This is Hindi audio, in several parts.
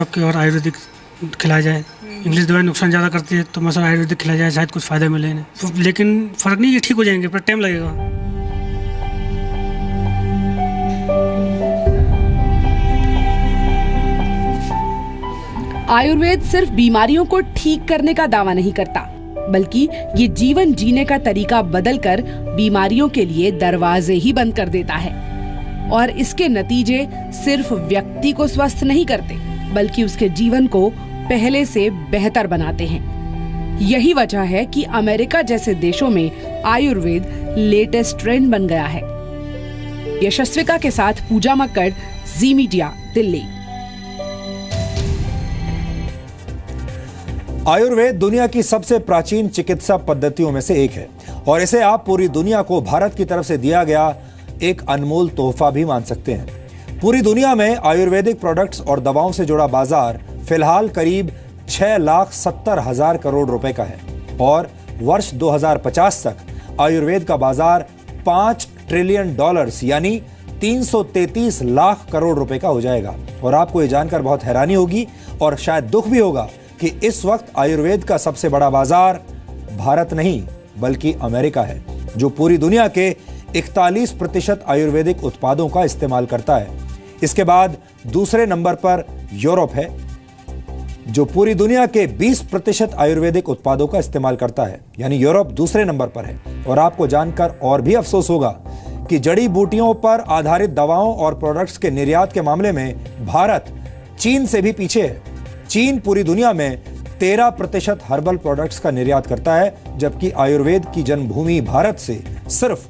आपके और आयुर्वेदिक खिलाया जाए। इंग्लिश दवाई नुकसान ज़्यादा करती है, तो मसल आयुर्वेदिक खिलाया जाए, शायद कुछ फ़ायदा मिले इन्हें। तो लेकिन फ़र्क नहीं, ये ठीक हो जाएंगे, पर टाइम लगेगा। आयुर्वेद सिर्फ बीमारियों को ठीक करने का दावा नहीं करता, बल्कि ये जीवन जीने का तरीका बदलकर बीमारियों के लिए दरवाजे ही बंद कर देता है। और इसके नतीजे सिर्फ व्यक्ति को स्वस्थ नहीं करते, बल्कि उसके जीवन को पहले से बेहतर बनाते हैं। यही वजह है कि अमेरिका जैसे देशों में आयुर्वेद लेटेस्ट ट्रेंड बन गया है। यशस्विका के साथ पूजा मक्कड़, जी मीडिया, दिल्ली। आयुर्वेद दुनिया की सबसे प्राचीन चिकित्सा पद्धतियों में से एक है और इसे आप पूरी दुनिया को भारत की तरफ से दिया गया एक अनमोल तोहफा भी मान सकते हैं। पूरी दुनिया में आयुर्वेदिक प्रोडक्ट्स और दवाओं से जुड़ा बाजार फिलहाल करीब 6,70,000 करोड़ रुपए का है और वर्ष 2050 तक आयुर्वेद का बाजार $5 ट्रिलियन यानी 333 लाख करोड़ रुपए का हो जाएगा। और आपको ये जानकर बहुत हैरानी होगी और शायद दुख भी होगा कि इस वक्त आयुर्वेद का सबसे बड़ा बाजार भारत नहीं बल्कि अमेरिका है, जो पूरी दुनिया के 41% आयुर्वेदिक उत्पादों का इस्तेमाल करता है। इसके बाद दूसरे नंबर पर यूरोप है, जो पूरी दुनिया के 20% आयुर्वेदिक उत्पादों का इस्तेमाल करता है, यानी यूरोप दूसरे नंबर पर है। और आपको जानकर और भी अफसोस होगा कि जड़ी बूटियों पर आधारित दवाओं और प्रोडक्ट्स के निर्यात के मामले में भारत चीन से भी पीछे है। चीन पूरी दुनिया में 13% हर्बल प्रोडक्ट्स का निर्यात करता है, जबकि आयुर्वेद की जन्मभूमि भारत से सिर्फ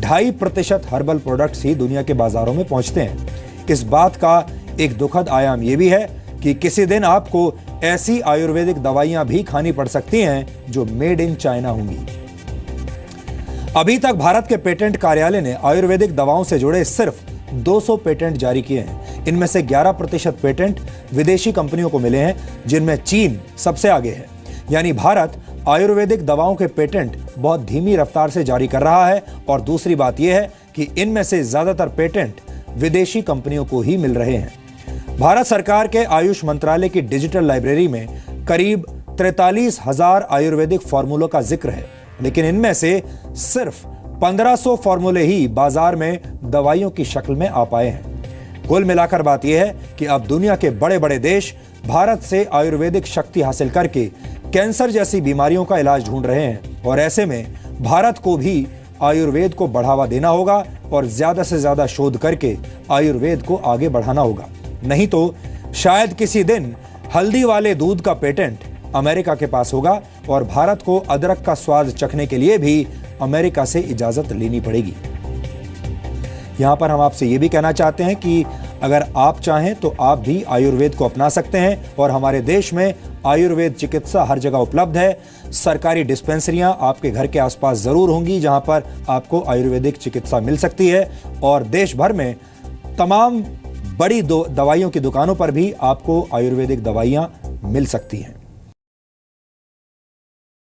2.5% हर्बल प्रोडक्ट्स ही दुनिया के बाजारों में पहुंचते हैं। इस बात का एक दुखद आयाम यह भी है कि किसी दिन आपको ऐसी आयुर्वेदिक दवाइयां भी खानी पड़ सकती हैं जो मेड इन चाइना होंगी। अभी तक भारत के पेटेंट कार्यालय ने आयुर्वेदिक दवाओं से जुड़े सिर्फ 200 पेटेंट जारी किए हैं। इनमें से 11% पेटेंट विदेशी कंपनियों को मिले हैं, जिनमें चीन सबसे आगे है। यानी भारत आयुर्वेदिक दवाओं के पेटेंट बहुत धीमी रफ्तार से जारी कर रहा है। और दूसरी बात यह है कि इनमें से ज्यादातर पेटेंट विदेशी कंपनियों को ही मिल रहे हैं। भारत सरकार के आयुष मंत्रालय की डिजिटल लाइब्रेरी में करीब 43,000 आयुर्वेदिक फॉर्मूलों का जिक्र है, लेकिन इनमें से सिर्फ 1500 फॉर्मूले ही बाजार में दवाइयों की शक्ल में आ पाए हैं। कुल मिलाकर बात यह है कि अब दुनिया के बड़े बड़े देश भारत से आयुर्वेदिक शक्ति हासिल करके कैंसर जैसी बीमारियों का इलाज ढूंढ रहे हैं। और ऐसे में भारत को भी आयुर्वेद को बढ़ावा देना होगा और ज्यादा से ज्यादा शोध करके आयुर्वेद को आगे बढ़ाना होगा। नहीं तो शायद किसी दिन हल्दी वाले दूध का पेटेंट अमेरिका के पास होगा और भारत को अदरक का स्वाद चखने के लिए भी अमेरिका से इजाजत लेनी पड़ेगी। यहां पर हम आपसे यह भी कहना चाहते हैं कि अगर आप चाहें तो आप भी आयुर्वेद को अपना सकते हैं और हमारे देश में आयुर्वेद चिकित्सा हर जगह उपलब्ध है। सरकारी डिस्पेंसरियां आपके घर के आसपास जरूर होंगी जहां पर आपको आयुर्वेदिक चिकित्सा मिल सकती है। और देश भर में तमाम बड़ी दवाइयों की दुकानों पर भी आपको आयुर्वेदिक दवाइयां मिल सकती हैं।